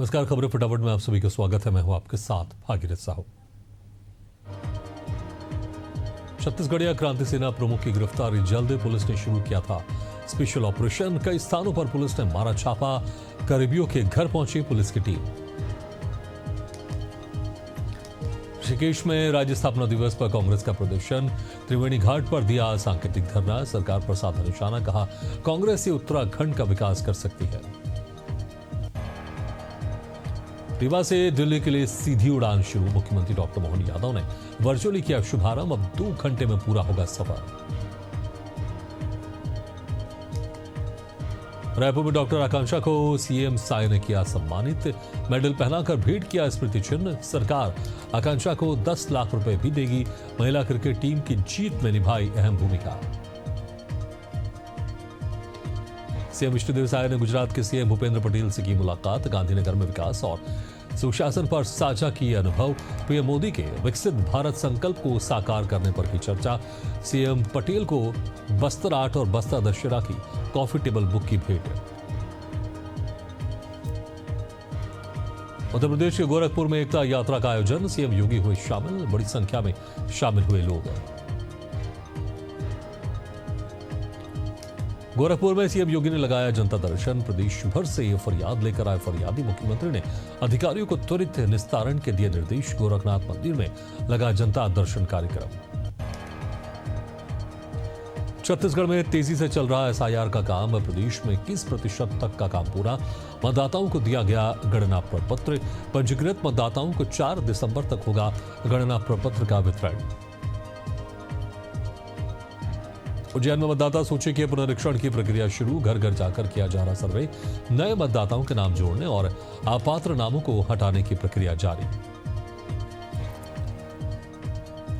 नमस्कार, खबरें फटाफट में आप सभी का स्वागत है। मैं हूं आपके साथ भागीरथ साहू। छत्तीसगढ़िया क्रांति सेना प्रमुख की गिरफ्तारी जल्द पुलिस ने शुरू किया था स्पेशल ऑपरेशन। कई स्थानों पर पुलिस ने मारा छापा। करीबियों के घर पहुंची पुलिस की टीम। ऋषिकेश में राज्य स्थापना दिवस पर कांग्रेस का प्रदर्शन। त्रिवेणी घाट पर दिया सांकेतिक धरना। सरकार पर साधा निशाना, कहा कांग्रेस ही उत्तराखंड का विकास कर सकती है। रीवा से दिल्ली के लिए सीधी उड़ान शुरू। मुख्यमंत्री डॉक्टर मोहन यादव ने वर्चुअली किया शुभारंभ। अब 2 घंटे में पूरा होगा सफर। रायपुर में डॉक्टर आकांक्षा को सीएम साय ने किया सम्मानित। मेडल पहनाकर भेंट किया स्मृति चिन्ह। सरकार आकांक्षा को 10 लाख रुपए भी देगी। महिला क्रिकेट टीम की जीत में निभाई अहम भूमिका। सीएम इष्टदेव साय ने गुजरात के सीएम भूपेंद्र पटेल से की मुलाकात। गांधीनगर में विकास और सुशासन पर साझा किए अनुभव। पीएम मोदी के विकसित भारत संकल्प को साकार करने पर की चर्चा। सीएम पटेल को बस्तर आर्ट और बस्तर दशहरा की कॉफी टेबल बुक की भेंट। उत्तर प्रदेश के गोरखपुर में एकता यात्रा का आयोजन। सीएम योगी हुए शामिल। बड़ी संख्या में शामिल हुए लोग। गोरखपुर में सीएम योगी ने लगाया जनता दर्शन। प्रदेश भर से ये फरियाद लेकर आए फरियादी। मुख्यमंत्री ने अधिकारियों को त्वरित निस्तारण के दिए निर्देश। गोरखनाथ मंदिर में लगा जनता दर्शन कार्यक्रम। छत्तीसगढ़ में तेजी से चल रहा एसआईआर का काम। प्रदेश में 21% तक का काम पूरा। मतदाताओं को दिया गया गणना प्रपत्र। पंजीकृत मतदाताओं को 4 दिसंबर तक होगा गणना प्रपत्र का वितरण। उज्जैन में मतदाता सूची के पुनरीक्षण की प्रक्रिया शुरू। घर घर जाकर किया जा रहा सर्वे। नए मतदाताओं के नाम जोड़ने और अपात्र नामों को हटाने की प्रक्रिया जारी।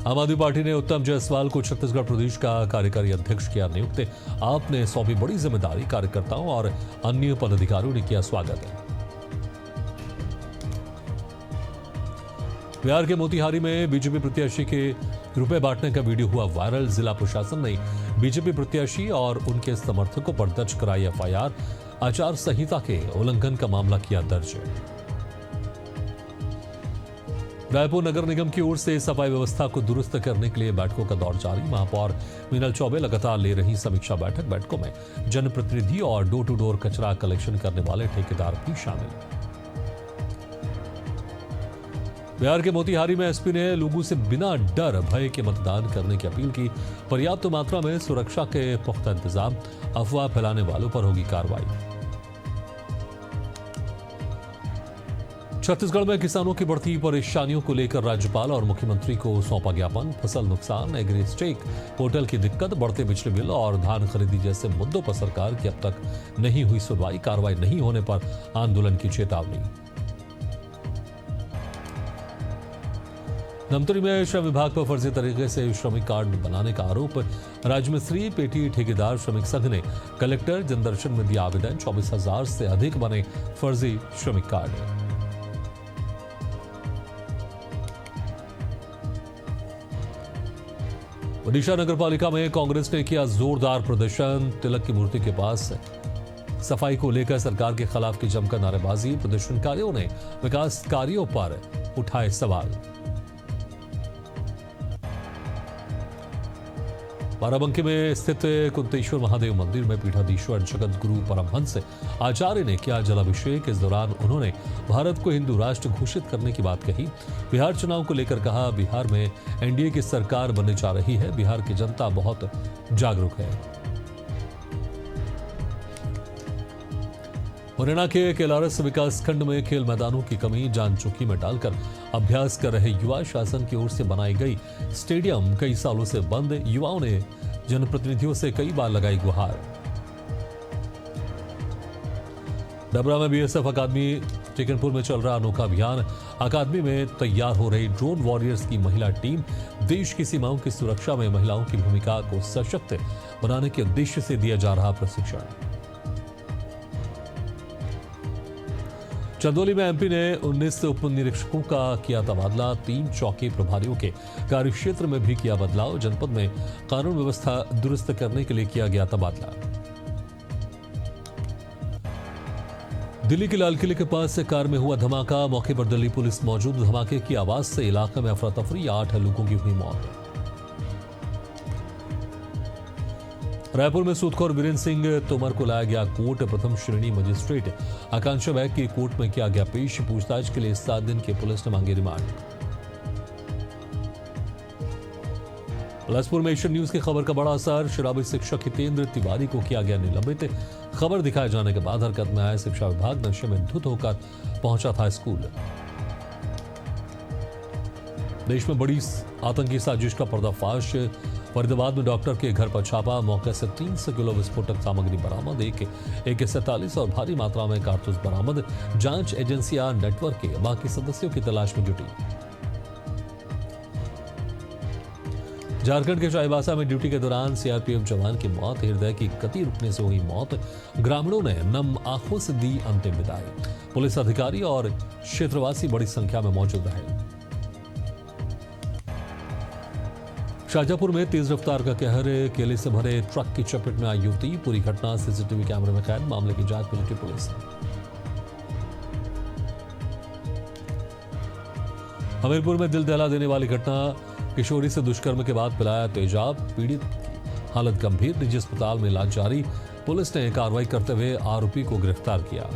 आम आदमी पार्टी ने उत्तम जायसवाल को छत्तीसगढ़ प्रदेश का कार्यकारी अध्यक्ष किया नियुक्त। आप ने सौंपी बड़ी जिम्मेदारी। कार्यकर्ताओं और अन्य पदाधिकारियों ने किया स्वागत। बिहार के मोतिहारी में बीजेपी प्रत्याशी के रुपए बांटने का वीडियो हुआ वायरल। जिला प्रशासन ने बीजेपी प्रत्याशी और उनके समर्थकों पर दर्ज कराई एफआईआर। आचार संहिता के उल्लंघन का मामला किया दर्ज। रायपुर नगर निगम की ओर से सफाई व्यवस्था को दुरुस्त करने के लिए बैठकों का दौर जारी। महापौर मीनल चौबे लगातार ले रही समीक्षा बैठक। बैठकों में जनप्रतिनिधि और डोर टू डोर कचरा कलेक्शन करने वाले ठेकेदार भी शामिल। बिहार के मोतिहारी में एसपी ने लोगों से बिना डर भय के मतदान करने की अपील की। पर्याप्त मात्रा में सुरक्षा के पुख्ता इंतजाम। अफवाह फैलाने वालों पर होगी कार्रवाई। छत्तीसगढ़ में किसानों की बढ़ती परेशानियों को लेकर राज्यपाल और मुख्यमंत्री को सौंपा ज्ञापन। फसल नुकसान, एग्री स्टेक पोर्टल की दिक्कत, बढ़ते बिजली बिल और धान खरीदी जैसे मुद्दों पर सरकार की अब तक नहीं हुई सुनवाई। कार्रवाई नहीं होने पर आंदोलन की चेतावनी। धमतरी में श्रम विभाग पर फर्जी तरीके से श्रमिक कार्ड बनाने का आरोप। राजमिस्त्री पेटी ठेकेदार श्रमिक संघ ने कलेक्टर जनदर्शन में दिया आवेदन। 24,000 से अधिक बने फर्जी श्रमिक कार्ड। ओडिशा नगर पालिका में कांग्रेस ने किया जोरदार प्रदर्शन। तिलक की मूर्ति के पास सफाई को लेकर सरकार के खिलाफ की जमकर नारेबाजी। प्रदर्शनकारियों ने विकास कार्यों पर उठाए सवाल। बाराबंकी में स्थित कुंतेश्वर महादेव मंदिर में पीठाधीश्वर जगत गुरु परमहंस आचार्य ने किया जलाभिषेक। इस दौरान उन्होंने भारत को हिंदू राष्ट्र घोषित करने की बात कही। बिहार चुनाव को लेकर कहा, बिहार में एनडीए की सरकार बनने जा रही है। बिहार की जनता बहुत जागरूक है। मुरैना के केलारस विकासखंड में खेल मैदानों की कमी जान चौकी में डालकर अभ्यास कर रहे युवा। शासन की ओर से बनाई गई स्टेडियम कई सालों से बंद। युवाओं ने जनप्रतिनिधियों से कई बार लगाई गुहार। डबरा में बीएसएफ अकादमी टिकनपुर में चल रहा अनोखा अभियान। अकादमी में तैयार हो रही ड्रोन वॉरियर्स की महिला टीम। देश की सीमाओं की सुरक्षा में महिलाओं की भूमिका को सशक्त बनाने के उद्देश्य से दिया जा रहा प्रशिक्षण। चंदौली में एमपी ने 19 उप निरीक्षकों का किया तबादला। 3 चौकी प्रभारियों के कार्यक्षेत्र में भी किया बदलाव। जनपद में कानून व्यवस्था दुरुस्त करने के लिए किया गया तबादला। दिल्ली के लाल किले के पास से कार में हुआ धमाका, मौके पर दिल्ली पुलिस मौजूद। धमाके की आवाज से इलाके में अफरा तफरी, 8 लोगों की हुई मौत। रायपुर में सूदखोर वीरेंद्र सिंह तोमर को लाया गया कोर्ट। प्रथम श्रेणी मजिस्ट्रेट आकांक्षा बैग की कोर्ट में किया गया पेश। पूछताछ के लिए 7 दिन की पुलिस ने मांगी रिमांड। बिलासपुर में एशियन न्यूज की खबर का बड़ा असर, शराबी शिक्षक हितेंद्र तिवारी को किया गया निलंबित। खबर दिखाए जाने के बाद हरकत में आया शिक्षा विभाग नशे में धुत होकर पहुंचा था स्कूल। देश में बड़ी आतंकी साजिश का पर्दाफाश, फरीदाबाद में डॉक्टर के घर पर छापा, मौके से 300 किलो विस्फोटक सामग्री बरामद, AK-47 और भारी मात्रा में कारतूस बरामद। जांच एजेंसियां नेटवर्क के बाकी सदस्यों की तलाश में जुटी। झारखंड के चाईबासा में ड्यूटी के दौरान सीआरपीएफ जवान की मौत, हृदय की गति रुकने से हुई मौत। ग्रामीणों ने नम आंखों से दी अंतिम विदाई। पुलिस अधिकारी और क्षेत्रवासी बड़ी संख्या में मौजूद रहे। शाहजहांपुर में तेज रफ्तार का कहर, केले से भरे ट्रक की चपेट में आई युवती। पूरी घटना सीसीटीवी कैमरे में कैद, मामले की जांच में जुटी पुलिस। हमीरपुर में दिल दहला देने वाली घटना, किशोरी से दुष्कर्म के बाद पिलाया तेजाब, पीड़ित की हालत गंभीर, निजी अस्पताल में इलाज जारी। पुलिस ने कार्रवाई करते हुए आरोपी को गिरफ्तार किया।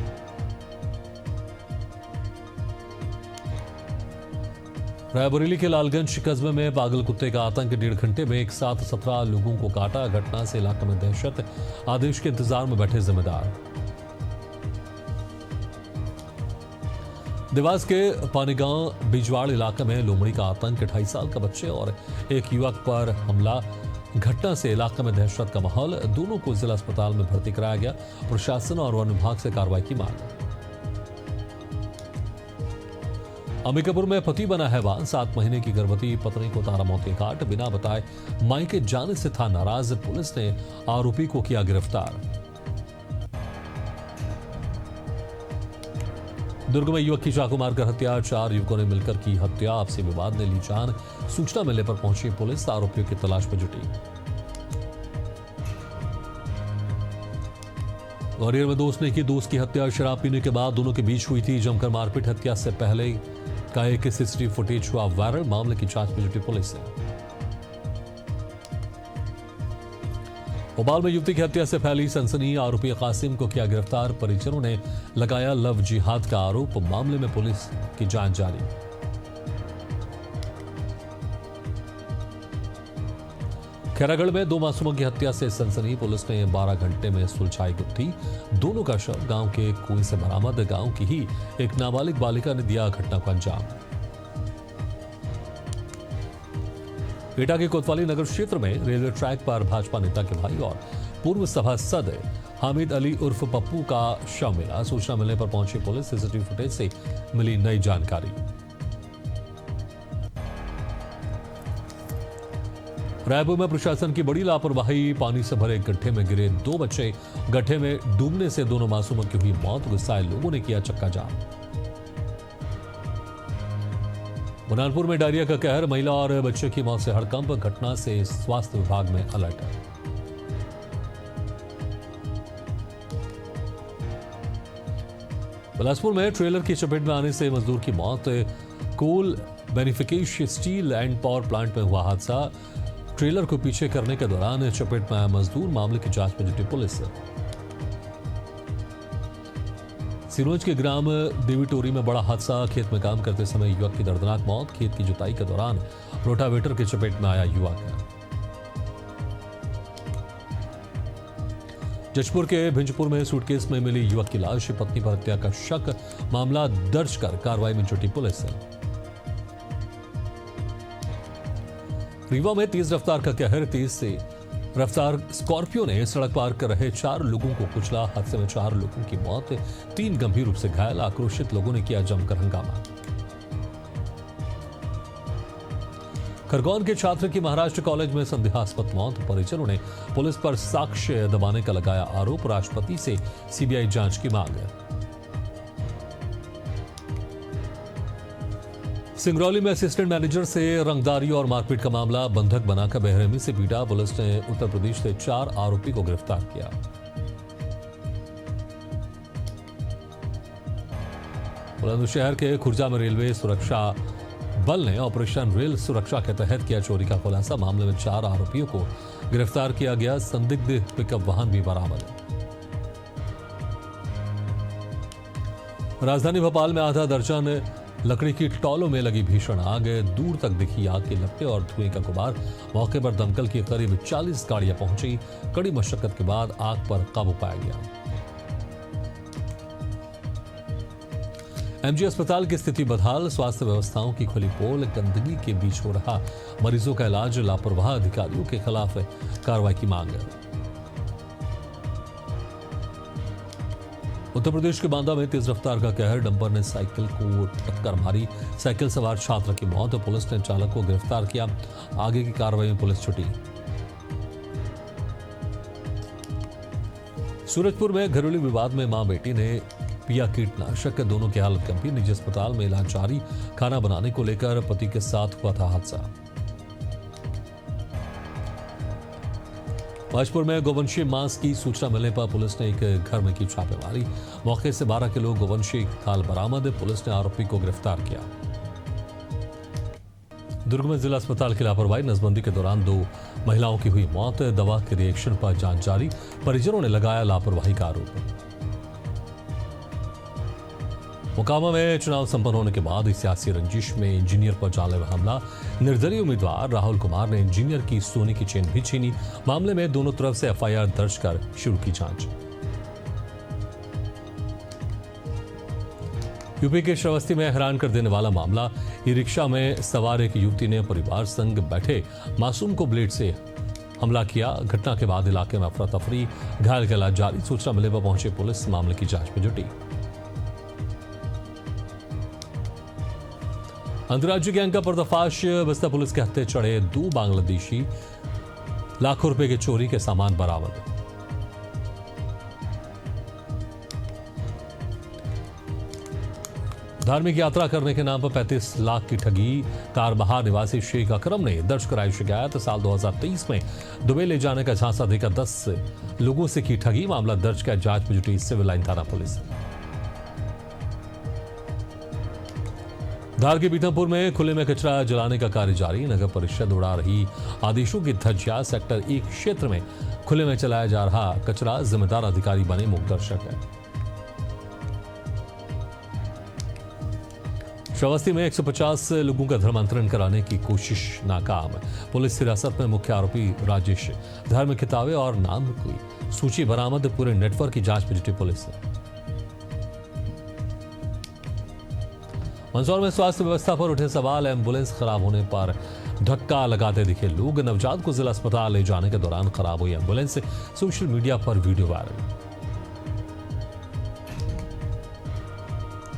रायबरेली के लालगंज कस्बे में पागल कुत्ते का आतंक, 1.5 घंटे में एक साथ 17 लोगों को काटा। घटना से इलाके में दहशत, आदेश के इंतजार में बैठे जिम्मेदार। देवास के पानीगांव बिजवाड़ इलाके में लोमड़ी का आतंक, 28 साल का बच्चे और एक युवक पर हमला। घटना से इलाके में दहशत का माहौल, दोनों को जिला अस्पताल में भर्ती कराया गया। प्रशासन और वन विभाग से कार्रवाई की मांग। अंबिकापुर में पति बना हैवान, 7 महीने की गर्भवती पत्नी को उतारा मौत के घाट, बिना बताए मायके जाने से था नाराज। पुलिस ने आरोपी को किया गिरफ्तार। दुर्ग में युवक की चाकू मारकर हत्या, 4 युवकों ने मिलकर की हत्या। आपसी विवाद ने ली जान, सूचना मिलने पर पहुंची पुलिस, आरोपियों की तलाश में जुटी। ग्वालियर में दोस्त ने की दोस्त की हत्या, शराब पीने के बाद दोनों के बीच हुई थी जमकर मारपीट। हत्या से पहले का एक सीसीटीवी फुटेज हुआ वायरल, मामले की जांच में जुटी पुलिस। भोपाल में युवती की हत्या से फैली सनसनी, आरोपी कासिम को किया गिरफ्तार। परिजनों ने लगाया लव जिहाद का आरोप, मामले में पुलिस की जांच जारी। खैरागढ़ में 2 मासूमों की हत्या से सनसनी, पुलिस ने 12 घंटे में सुलझाई गुत्थी। दोनों का शव गांव के कुएं से बरामद। गांव की ही एक नाबालिग बालिका ने दिया घटना को अंजाम। एटा के कोतवाली नगर क्षेत्र में रेलवे ट्रैक पर भाजपा नेता के भाई और पूर्व सभासद हामिद अली उर्फ पप्पू का शव मिला। सूचना मिलने पर पहुंची पुलिस, सीसीटीवी फुटेज से मिली नई जानकारी। रायपुर में प्रशासन की बड़ी लापरवाही, पानी से भरे गड्ढे में गिरे 2 बच्चे। गड्ढे में डूबने से दोनों मासूमों की हुई मौत। गुस्साए लोगों ने किया चक्का जाम। बुरहानपुर में डायरिया का कहर, महिला और बच्चे की मौत से हड़कंप। घटना से स्वास्थ्य विभाग में अलर्ट है। बिलासपुर में ट्रेलर की चपेट में आने से मजदूर की मौत। Coal beneficiation steel and power plant में हुआ हादसा, ट्रेलर को पीछे करने के दौरान चपेट में आया मजदूर, मामले की जांच में जुटी पुलिस। सिरोंज के ग्राम देवीटोरी में बड़ा हादसा, खेत में काम करते समय युवक की दर्दनाक मौत। खेत की जुताई के दौरान रोटावेटर की चपेट में आया युवक। जशपुर के भिंजपुर में सूटकेस में मिली युवक की लाश, पत्नी पर हत्या का शक, मामला दर्ज कर कार्रवाई में जुटी पुलिस। रीवा में तेज रफ्तार का कहर, तेज से रफ्तार स्कॉर्पियो ने सड़क पार कर रहे 4 लोगों को कुचला। हादसे में 4 लोगों की मौत, 3 गंभीर रूप से घायल। आक्रोशित लोगों ने किया जमकर हंगामा। खरगोन के छात्र की महाराष्ट्र कॉलेज में संदेहास्पद मौत, परिजनों ने पुलिस पर साक्ष्य दबाने का लगाया आरोप। राष्ट्रपति से सीबीआई जांच की मांग। सिंगरौली में असिस्टेंट मैनेजर से रंगदारी और मारपीट का मामला, बंधक बनाकर बेरहमी से पीटा। पुलिस ने उत्तर प्रदेश से 4 आरोपी को गिरफ्तार किया। बुलंदशहर के खुर्जा में रेलवे सुरक्षा बल ने ऑपरेशन रेल सुरक्षा के तहत किया चोरी का खुलासा। मामले में 4 आरोपियों को गिरफ्तार किया गया। संदिग्ध पिकअप वाहन भी बरामद है। राजधानी भोपाल में आधा दर्जन लकड़ी की टॉलों में लगी भीषण आग। दूर तक दिखी आग की लपटें और धुएं का गुबार। मौके पर दमकल की करीब 40 गाड़ियां पहुंची। कड़ी मशक्कत के बाद आग पर काबू पाया गया। एमजी अस्पताल की स्थिति बदहाल। स्वास्थ्य व्यवस्थाओं की खुली पोल। गंदगी के बीच हो रहा मरीजों का इलाज। लापरवाह अधिकारियों के खिलाफ कार्रवाई की मांग है। उत्तर प्रदेश के बांदा में तेज रफ्तार का कहर। डंपर ने साइकिल को टक्कर मारी। साइकिल सवार छात्र की मौत। पुलिस ने चालक को गिरफ्तार किया। आगे की कार्रवाई में पुलिस छुटी। सूरजपुर में घरेलू विवाद में मां बेटी ने पिया कीटनाशक। दोनों की हालत गंभीर। निजी अस्पताल में इलाज जारी। खाना बनाने को लेकर पति के साथ हुआ था हादसा। भाजपुर में गोवंशी मांस की सूचना मिलने पर पुलिस ने एक घर में की छापेमारी। मौके से 12 किलो गोवंशी खाल बरामद। पुलिस ने आरोपी को गिरफ्तार किया। दुर्ग में जिला अस्पताल की लापरवाही। नसबंदी के दौरान 2 महिलाओं की हुई मौत। दवा के रिएक्शन पर जांच जारी। परिजनों ने लगाया लापरवाही का आरोप। मोकामा में चुनाव संपन्न होने के बाद सियासी रंजिश में इंजीनियर पर जानलेवा हमला। निर्दलीय उम्मीदवार राहुल कुमार ने इंजीनियर की सोने की चेन भी छीनी। मामले में दोनों तरफ से एफआईआर दर्ज कर शुरू की जांच। यूपी के श्रावस्ती में हैरान कर देने वाला मामला। ई रिक्शा में सवार एक युवती ने परिवार संग बैठे मासूम को ब्लेड से हमला किया। घटना के बाद इलाके में अफरा तफरी। घायल का इलाज जारी। सूचना मिलने पर पहुंची पुलिस मामले की जांच में जुटी। अंतर्राज्यीय गैंग का पर्दाफाश। बस्ता पुलिस के हत्थे चढ़े 2 बांग्लादेशी। लाखों रुपए के चोरी के सामान बरामद। धार्मिक यात्रा करने के नाम पर 35 लाख की ठगी। तारबहार निवासी शेख अकरम ने दर्ज कराई शिकायत। साल 2023 में दुबई ले जाने का झांसा देकर 10 लोगों से की ठगी। मामला दर्ज कर जांच में जुटी सिविल लाइन थाना पुलिस। धार के पीथमपुर में खुले में कचरा जलाने का कार्य जारी। नगर परिषद उड़ा रही आदेशों की धज्जियां। सेक्टर 1 क्षेत्र में खुले में चलाया जा रहा कचरा। जिम्मेदार अधिकारी बने मूक दर्शक है। श्रावस्ती में 150 लोगों का धर्मांतरण कराने की कोशिश नाकाम। पुलिस हिरासत में मुख्य आरोपी राजेश। धार्मिक किताबें और नाम की सूची बरामद। पूरे नेटवर्क की जांच में जुटी पुलिस। मंदसौर में स्वास्थ्य व्यवस्था पर उठे सवाल। एम्बुलेंस खराब होने पर धक्का लगाते दिखे लोग। नवजात को जिला अस्पताल ले जाने के दौरान खराब हुई एम्बुलेंस। सोशल मीडिया पर वीडियो वायरल।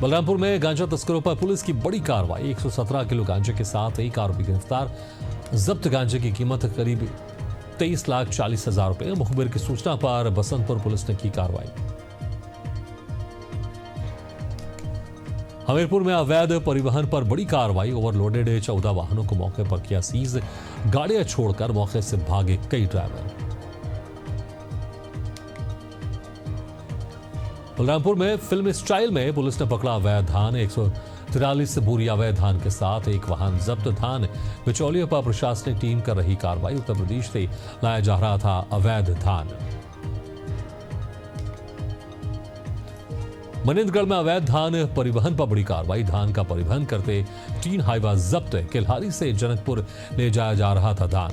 बलरामपुर में गांजा तस्करों पर पुलिस की बड़ी कार्रवाई। 117 किलो गांजे के साथ एक आरोपी गिरफ्तार। जब्त गांजे की कीमत करीब 23,40,000 रुपए। मुखबिर की सूचना पर बसंतपुर पुलिस ने की कार्रवाई। हमीरपुर में अवैध परिवहन पर बड़ी कार्रवाई। ओवरलोडेड 14 वाहनों को मौके पर किया सीज। गाड़ियां छोड़कर मौके से भागे कई ड्राइवर। बलरामपुर में फिल्म स्टाइल में पुलिस ने पकड़ा अवैध धान। 143 बोरी अवैध धान के साथ एक वाहन जब्त। धान बिचौलियों पर प्रशासनिक टीम कर रही कार्रवाई। उत्तर प्रदेश से लाया जा रहा था अवैध धान। मनिंदगढ़ में अवैध धान परिवहन पर बड़ी कार्रवाई। धान का परिवहन करते 3 हाईवा जब्त। किल्हारी से जनकपुर ले जाया जा रहा था धान।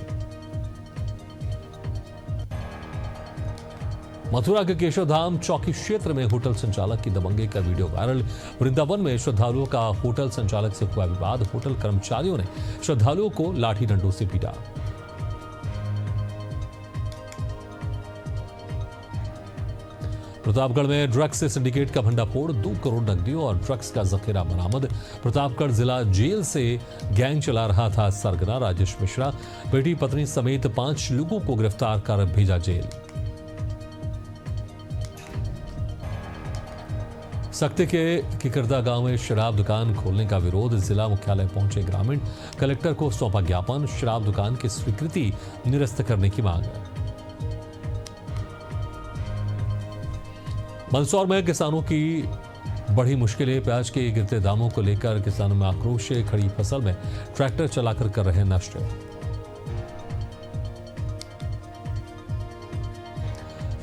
मथुरा के केशवधाम चौकी क्षेत्र में होटल संचालक की दबंगे का वीडियो वायरल। वृंदावन में श्रद्धालुओं का होटल संचालक से हुआ विवाद। होटल कर्मचारियों ने श्रद्धालुओं को लाठी डंडों से पीटा। प्रतापगढ़ में ड्रग्स सिंडिकेट का भंडाफोड़। 2 करोड़ नकदियों और ड्रग्स का जखीरा बरामद। प्रतापगढ़ जिला जेल से गैंग चला रहा था सरगना। राजेश मिश्रा बेटी पत्नी समेत 5 लोगों को गिरफ्तार कर भेजा जेल। सक्ते के किकरदा गांव में शराब दुकान खोलने का विरोध। जिला मुख्यालय पहुंचे ग्रामीण। कलेक्टर को सौंपा ज्ञापन। शराब दुकान की स्वीकृति निरस्त करने की मांग। मंदसौर में किसानों की बढ़ी मुश्किलें, प्याज के गिरते दामों को लेकर किसानों में आक्रोश, खड़ी फसल में ट्रैक्टर चलाकर कर रहे नष्ट।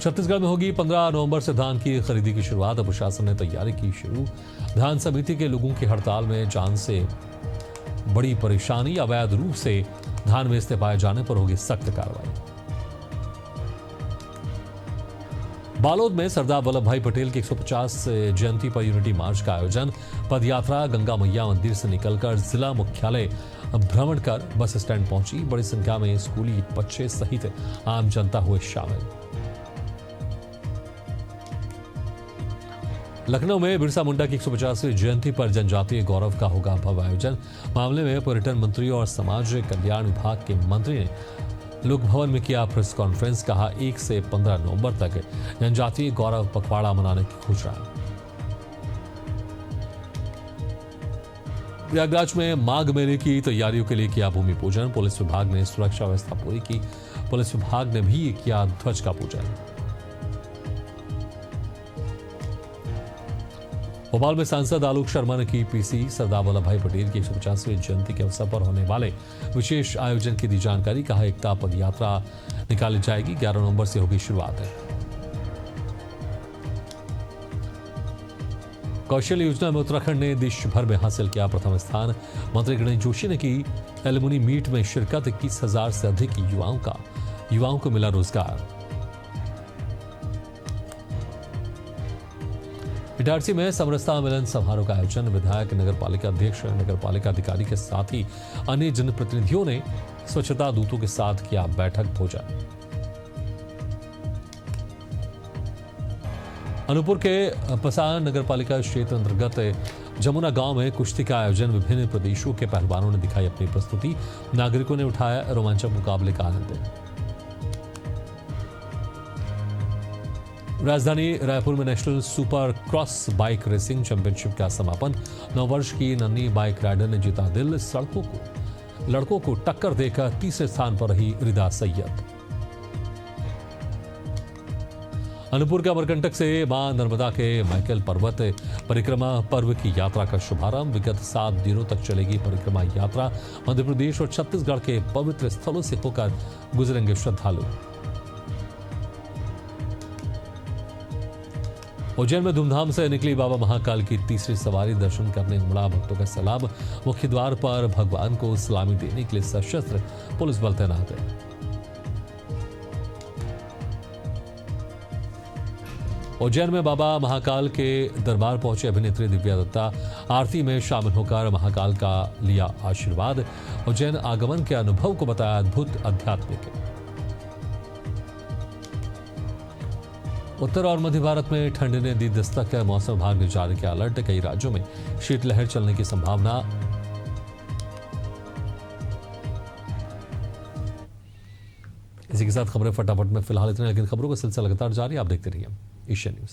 छत्तीसगढ़ में होगी 15 नवंबर से धान की खरीदी की शुरुआत। प्रशासन ने तैयारी की शुरू। धान समिति के लोगों की हड़ताल में जान से बड़ी परेशानी। अवैध रूप से धान बेचते पाए जाने पर होगी सख्त कार्रवाई। बालोद में सरदार वल्लभ भाई पटेल की 150 जयंती पर यूनिटी मार्च का आयोजन। पदयात्रा गंगा मैया मंदिर से निकलकर जिला मुख्यालय भ्रमण कर बस स्टैंड पहुंची। बड़ी संख्या में स्कूली बच्चे सहित आम जनता हुए शामिल। लखनऊ में बिरसा मुंडा की 150वीं जयंती पर जनजातीय गौरव का होगा भव्य आयोजन। मामले में पर्यटन मंत्री और समाज कल्याण विभाग के मंत्री ने लोक भवन में किया प्रेस कॉन्फ्रेंस। कहा 1 से 15 नवंबर तक जनजातीय गौरव पखवाड़ा मनाने की घोषणा। प्रयागराज में माघ मेले की तैयारियों के लिए किया भूमि पूजन। पुलिस विभाग ने सुरक्षा व्यवस्था पूरी की। पुलिस विभाग ने भी किया ध्वज का पूजन। भोपाल में सांसद आलोक शर्मा ने की पीसी। सरदार वल्लभ भाई पटेल की 150वीं जयंती के अवसर पर होने वाले विशेष आयोजन की दी जानकारी। कहा एकता पद यात्रा निकाली जाएगी। 11 नवंबर से होगी शुरुआत। कौशल योजना में उत्तराखंड ने देश भर में हासिल किया प्रथम स्थान। मंत्री गणेश जोशी ने की एलुमनी मीट में शिरकत। 21,000 से अधिक युवाओं को मिला रोजगार। इटारसी में समरसता मिलन समारोह का आयोजन। विधायक, नगर पालिका अध्यक्ष, नगर पालिका अधिकारी के साथ ही अन्य जनप्रतिनिधियों ने स्वच्छता दूतों के साथ किया बैठक भोजन। अनूपपुर के पसान नगर पालिका क्षेत्र अंतर्गत जमुना गांव में कुश्ती का आयोजन। विभिन्न प्रदेशों के पहलवानों ने दिखाई अपनी प्रस्तुति। नागरिकों ने उठाया रोमांचक मुकाबले का आनंद। राजधानी रायपुर में national super cross bike racing championship का समापन। 9 वर्ष की नन्ही बाइक राइडर ने जीता दिल। लड़कों को टक्कर देकर तीसरे स्थान पर रही रिदा सैयद। अनूपपुर के अमरकंटक से मां नर्मदा के मैकेल पर्वत परिक्रमा पर्व की यात्रा का शुभारंभ। विगत 7 दिनों तक चलेगी परिक्रमा यात्रा। मध्य प्रदेश और छत्तीसगढ़ के पवित्र स्थलों से होकर गुजरेंगे श्रद्धालु। उज्जैन में धूमधाम से निकली बाबा महाकाल की तीसरी सवारी। दर्शन करने उमड़ा भक्तों का सैलाब। मुख्य द्वार पर भगवान को सलामी देने के लिए सशस्त्र पुलिस बल तैनात है। उज्जैन में बाबा महाकाल के दरबार पहुंचे अभिनेत्री दिव्या दत्ता। आरती में शामिल होकर महाकाल का लिया आशीर्वाद। उज्जैन आगमन के अनुभव को बताया अद्भुत आध्यात्मिक। उत्तर और मध्य भारत में ठंड ने दी दस्तक। मौसम विभाग ने जारी किया अलर्ट। कई राज्यों में शीतलहर चलने की संभावना। इसी के साथ खबरें फटाफट में फिलहाल इतने, लेकिन खबरों का सिलसिला लगातार जारी। आप देखते रहिए एशियन न्यूज।